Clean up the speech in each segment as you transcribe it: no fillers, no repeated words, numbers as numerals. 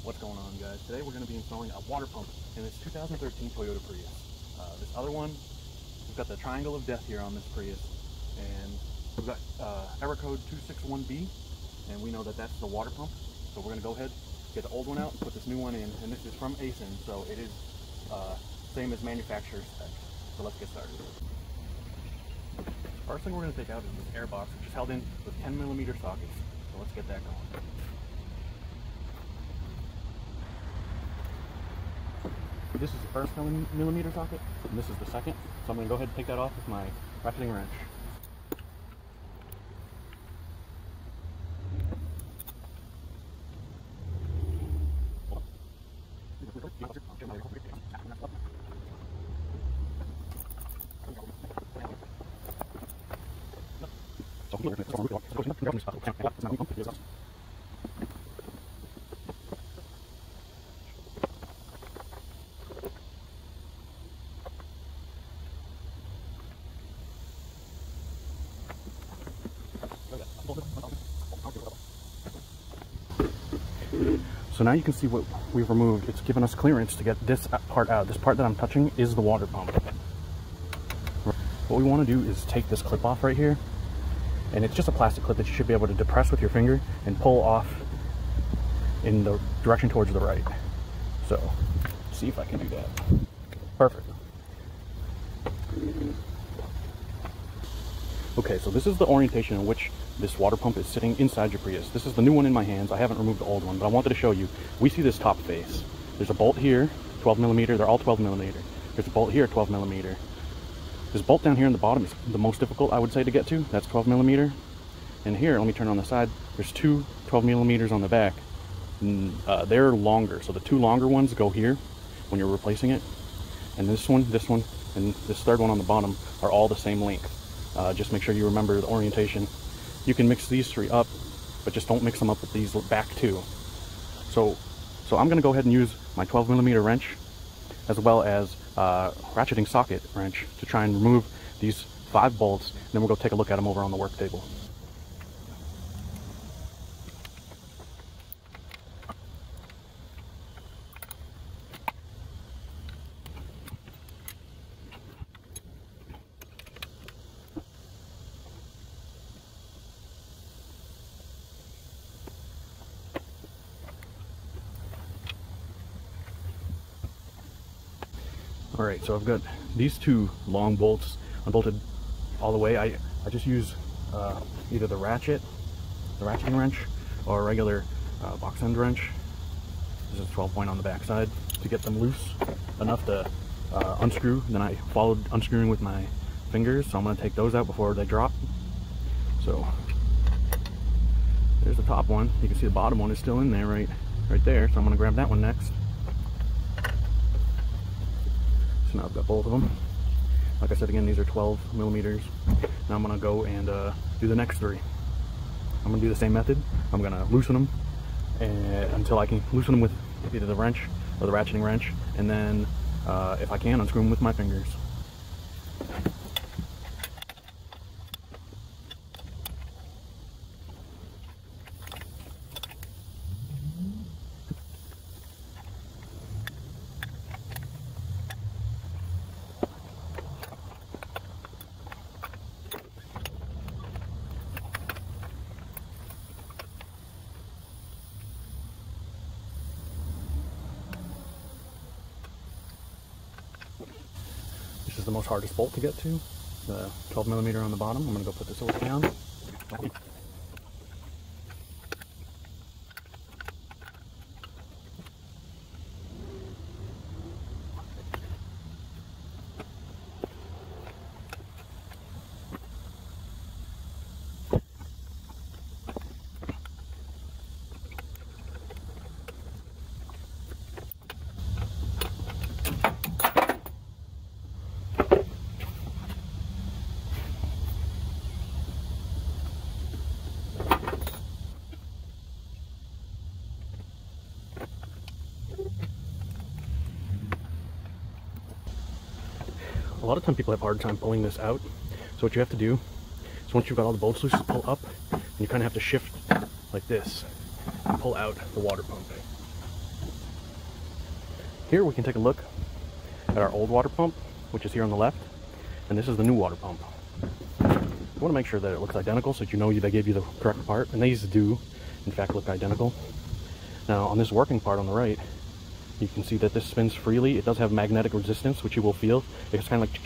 What's going on, guys? Today we're going to be installing a water pump in this 2013 Toyota Prius. This other one, we've got the triangle of death here on this Prius, and we've got error code 261B, and we know that that's the water pump. So we're going to go ahead, get the old one out, and put this new one in, and this is from ASIN, so it is same as manufacturer's spec. So let's get started. First thing we're going to take out is this air box, which is held in with 10mm sockets. So let's get that going. This is the first millimeter socket, and this is the second. So I'm going to go ahead and take that off with my ratcheting wrench. So now you can see what we've removed. It's given us clearance to get this part out. This part that I'm touching is the water pump. What we want to do is take this clip off right here, and it's just a plastic clip that you should be able to depress with your finger and pull off in the direction towards the right. So, see if I can do that. Perfect. Okay, so this is the orientation in which this water pump is sitting inside your Prius. This is the new one in my hands. I haven't removed the old one, but I wanted to show you. We see this top face. There's a bolt here, 12mm. They're all 12mm. There's a bolt here, 12mm. This bolt down here in the bottom is the most difficult, I would say, to get to. That's 12mm. And here, let me turn on the side. There's two 12mm on the back. They're longer, so the two longer ones go here when you're replacing it. And this one, and this third one on the bottom are all the same length. Just make sure you remember the orientation. You can mix these three up, but just don't mix them up with these back two. So I'm going to go ahead and use my 12mm wrench as well as ratcheting socket wrench to try and remove these 5 bolts, and then we'll go take a look at them over on the work table. Alright, so I've got these 2 long bolts unbolted all the way. I just use either the ratcheting wrench, or a regular box end wrench. This is a 12 point on the back side to get them loose enough to unscrew. Then I followed unscrewing with my fingers, so I'm going to take those out before they drop. So there's the top one. You can see the bottom one is still in there right there, so I'm going to grab that one next. So now I've got both of them. Like I said again, these are 12mm. Now I'm going to go and do the next 3. I'm going to do the same method. I'm going to loosen them until I can loosen them with either the wrench or the ratcheting wrench, and then if I can, unscrew them with my fingers. This is the most hardest bolt to get to, the 12mm on the bottom. I'm going to go put this over down. A lot of time people have a hard time pulling this out. So what you have to do is once you've got all the bolts loose, pull up, and you kind of have to shift like this and pull out the water pump. Here we can take a look at our old water pump, which is here on the left, and this is the new water pump. You want to make sure that it looks identical so that you know they gave you the correct part, and these do in fact look identical. Now on this working part on the right, you can see that this spins freely. It does have magnetic resistance, which you will feel. It's kind of like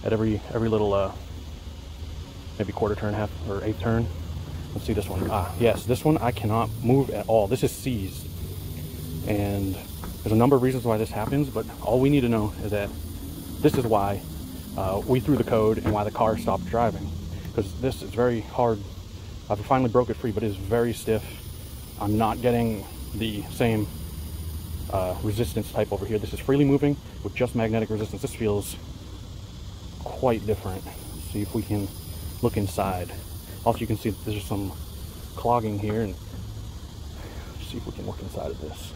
at every little maybe quarter turn, half or eighth turn. Let's see this one. Ah, yes, this one I cannot move at all. This is seized, and there's a number of reasons why this happens, but all we need to know is that this is why we threw the code and why the car stopped driving, because this is very hard. I've finally broke it free, but it is very stiff. I'm not getting the same resistance type over here. This is freely moving with just magnetic resistance. This feels quite different. Let's see if we can look inside. Also, you can see that there's some clogging here, and see if we can look inside of this.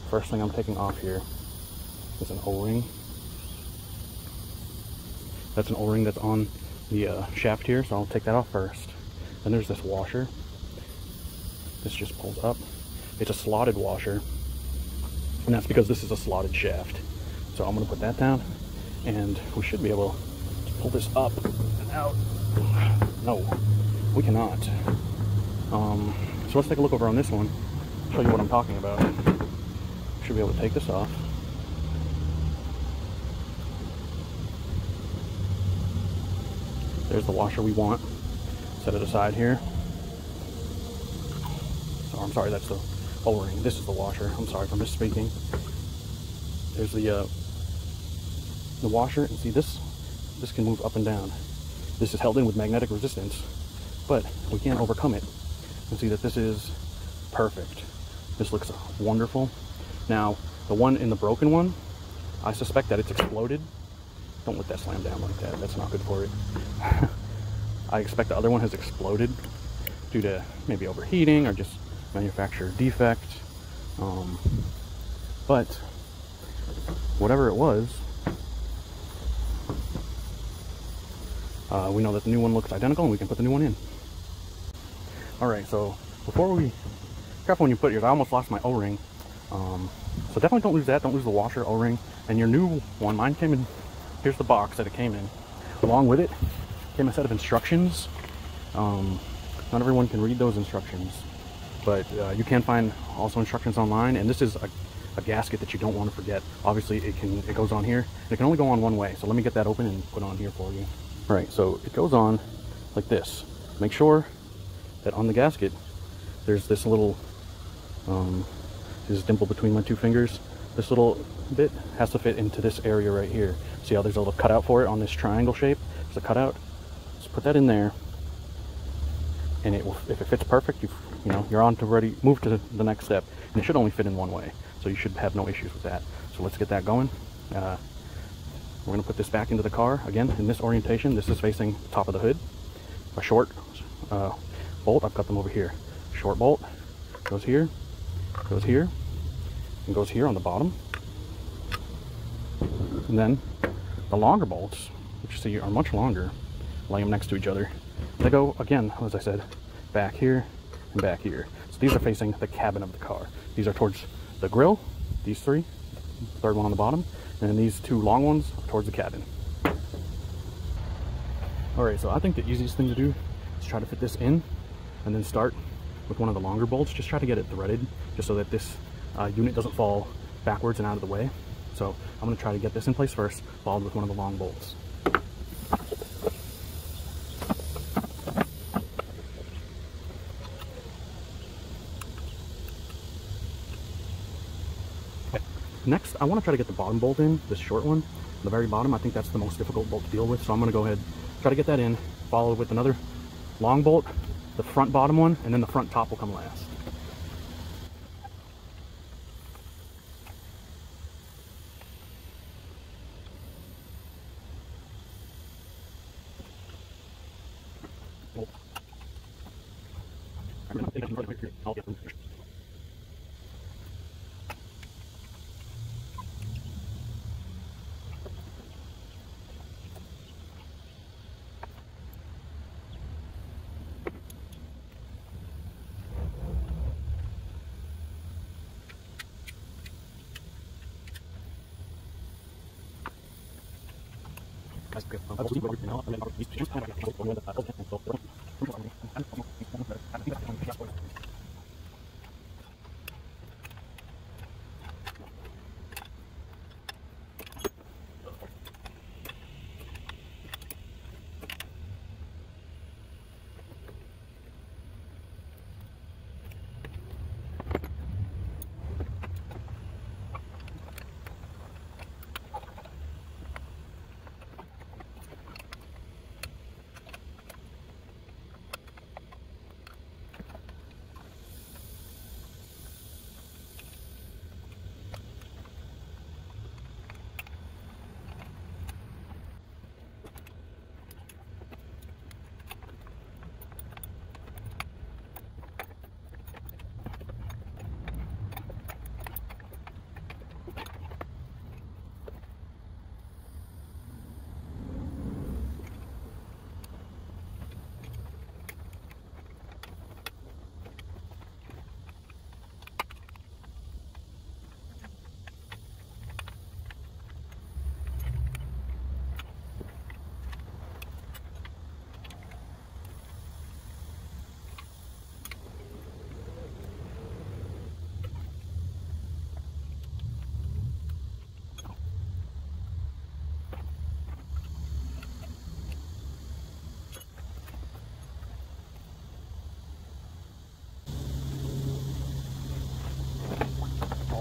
First thing I'm taking off here is an O-ring. That's an O-ring that's on the shaft here, so I'll take that off first. Then there's this washer. This just pulls up. It's a slotted washer, and that's because this is a slotted shaft. So I'm going to put that down, and we should be able to pull this up and out. No, we cannot. So let's take a look over on this one, show you what I'm talking about. Should be able to take this off. There's the washer we want. Set it aside here. Oh, I'm sorry, that's the O-ring. This is the washer. I'm sorry for misspeaking. There's the washer, and see this can move up and down. This is held in with magnetic resistance, but we can't overcome it. And see that this is perfect. This looks wonderful. Now, the one in the broken one, I suspect that it's exploded. Don't let that slam down like that. That's not good for it. I expect the other one has exploded due to maybe overheating or just manufacturer defect. But whatever it was, we know that the new one looks identical, and we can put the new one in. Alright, so before we... Careful when you put yours. I almost lost my O-ring. So definitely don't lose that. Don't lose the washer, O-ring. And your new one, mine came in... Here's the box that it came in. Along with it came a set of instructions. Not everyone can read those instructions, but you can find also instructions online. And this is a gasket that you don't want to forget. Obviously, it goes on here. And it can only go on one way. So let me get that open and put it on here for you. Right, so it goes on like this. Make sure that on the gasket there's this little this dimple between my two fingers. This little bit has to fit into this area right here. See how there's a little cutout for it on this triangle shape? There's a cutout. Just put that in there, and it will, if it fits perfect, you're on to move to the next step. And it should only fit in one way, so you should have no issues with that. So let's get that going. We're going to put this back into the car again in this orientation. This is facing the top of the hood. A short bolt, I've got them over here. Short bolt goes here, and goes here on the bottom. And then the longer bolts, which you see are much longer, lay them next to each other. They go, again, as I said, back here and back here. So these are facing the cabin of the car. These are towards the grille, these three, the third one on the bottom, and then these two long ones towards the cabin. Alright, so I think the easiest thing to do is try to fit this in, and then start with one of the longer bolts. Just try to get it threaded, just so that this unit doesn't fall backwards and out of the way. So I'm going to try to get this in place first, followed with one of the long bolts. Okay. Next, I want to try to get the bottom bolt in, this short one, the very bottom. I think that's the most difficult bolt to deal with, so I'm going to go ahead, try to get that in, followed with another long bolt, the front bottom one, and then the front top will come last.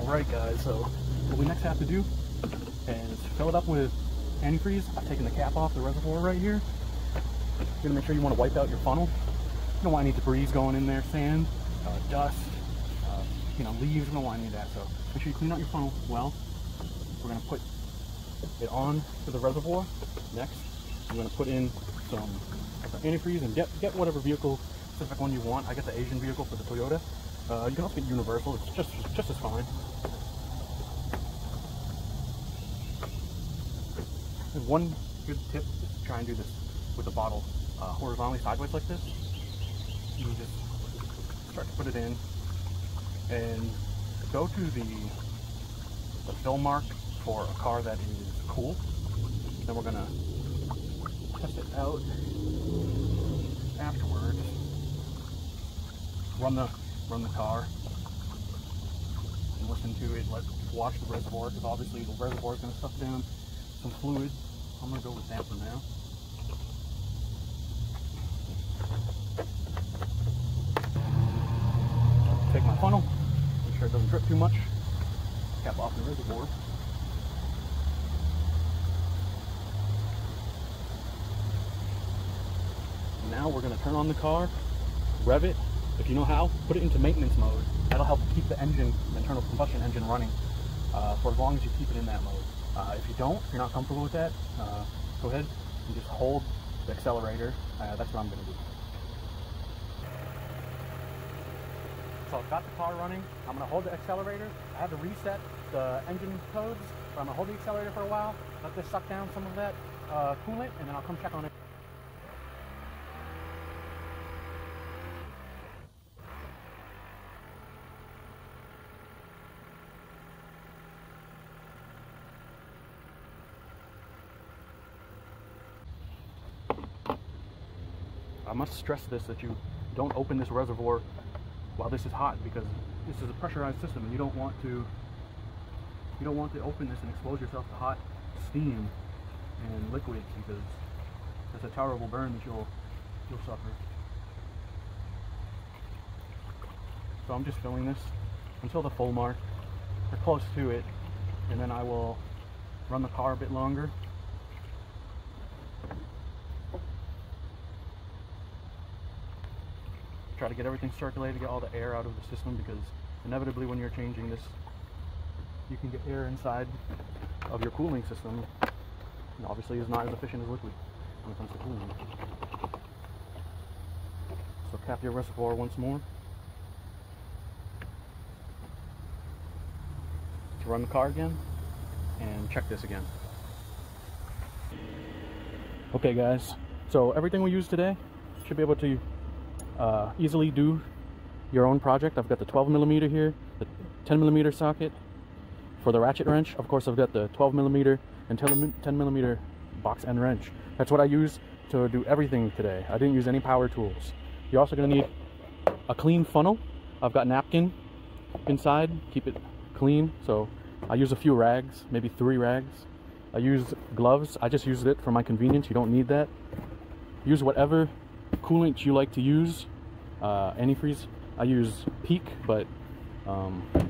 Alright guys, so what we next have to do is fill it up with antifreeze. I've taken the cap off the reservoir right here. You're gonna make sure you want to wipe out your funnel. You don't want any debris going in there, sand, dust, leaves. You don't want any of that. So make sure you clean out your funnel well. We're gonna put it on to the reservoir. Next, I'm gonna put in some antifreeze and get whatever vehicle specific one you want. I got the Asian vehicle for the Toyota. You can also get universal. It's just as fine. And one good tip is to try and do this with the bottle horizontally, sideways like this. You just start to put it in and go to the fill mark for a car that is cool. Then we're gonna test it out afterwards. Run the car and listen to it. Let's watch the reservoir, because obviously the reservoir is going to suck down some fluid. I'm going to go with that for now. Take my funnel, make sure it doesn't drip too much. Cap off the reservoir. Now we're going to turn on the car, rev it. If you know how, put it into maintenance mode. That'll help keep the engine, the internal combustion engine, running for as long as you keep it in that mode. If you don't, if you're not comfortable with that, go ahead and just hold the accelerator. That's what I'm going to do. So I've got the car running. I'm going to hold the accelerator. I had to reset the engine codes, but I'm going to hold the accelerator for a while, let this suck down some of that coolant, and then I'll come check on it. I must stress this, that you don't open this reservoir while this is hot, because this is a pressurized system and you don't want to open this and expose yourself to hot steam and liquid, because it's a terrible burn that you'll suffer. So I'm just filling this until the full mark, or close to it, and then I will run the car a bit longer. Try to get everything circulated, get all the air out of the system, because inevitably when you're changing this, you can get air inside of your cooling system. And obviously it's not as efficient as liquid when it comes to cooling. So cap your reservoir once more. To run the car again and check this again. Okay guys, so everything we used today should be able to easily do your own project. I've got the 12mm here, the 10mm socket for the ratchet wrench. Of course, I've got the 12mm and 10mm box end wrench. That's what I use to do everything today. I didn't use any power tools. You're also going to need a clean funnel. I've got napkin inside, keep it clean. So I use a few rags, maybe 3 rags. I use gloves. I just used it for my convenience. You don't need that. Use whatever coolant you like to use. Antifreeze. I use Peak, but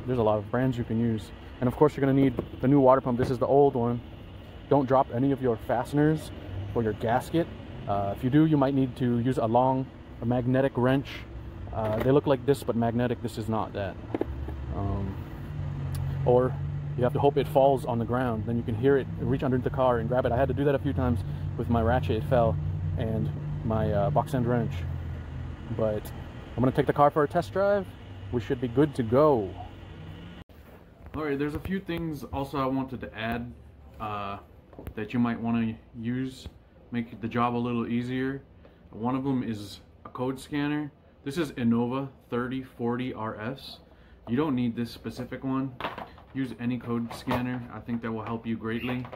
there's a lot of brands you can use. And of course you're going to need the new water pump. This is the old one. Don't drop any of your fasteners or your gasket. If you do, you might need to use a magnetic wrench. They look like this, but magnetic. This is not that. Or you have to hope it falls on the ground. Then you can hear it reach under the car and grab it. I had to do that a few times with my ratchet. It fell, and my box end wrench. But I'm going to take the car for a test drive. We should be good to go. Alright, there's a few things also I wanted to add that you might want to use, make the job a little easier. One of them is a code scanner. This is Innova 3040RS. You don't need this specific one. Use any code scanner. I think that will help you greatly.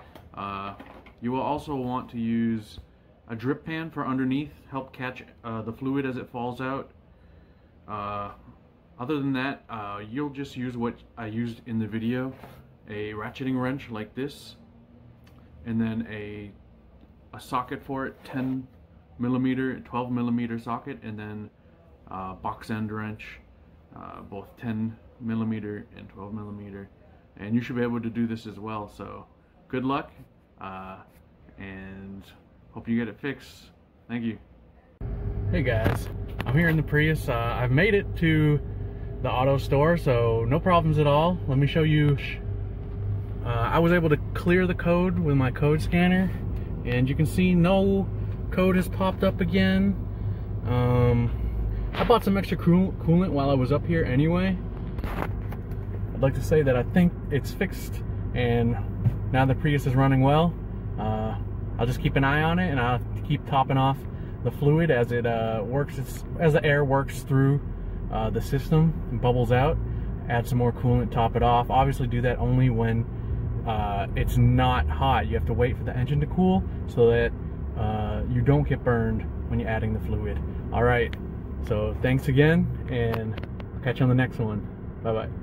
You will also want to use a drip pan for underneath, help catch the fluid as it falls out. Other than that, you'll just use what I used in the video, a ratcheting wrench like this, and then a socket for it, 10 millimeter, 12 millimeter socket, and then box end wrench, both 10 millimeter and 12 millimeter. And you should be able to do this as well. So good luck, and hope you get it fixed. Thank you. Hey guys, I'm here in the Prius. I've made it to the auto store, so no problems at all. Let me show you. I was able to clear the code with my code scanner, and you can see no code has popped up again. I bought some extra coolant while I was up here anyway. I'd like to say that I think it's fixed, and now the Prius is running well. I'll just keep an eye on it, and I'll keep topping off the fluid as it works, as the air works through the system and bubbles out. Add some more coolant, top it off. Obviously do that only when it's not hot. You have to wait for the engine to cool so that you don't get burned when you're adding the fluid. Alright, so thanks again, and I'll catch you on the next one. Bye bye.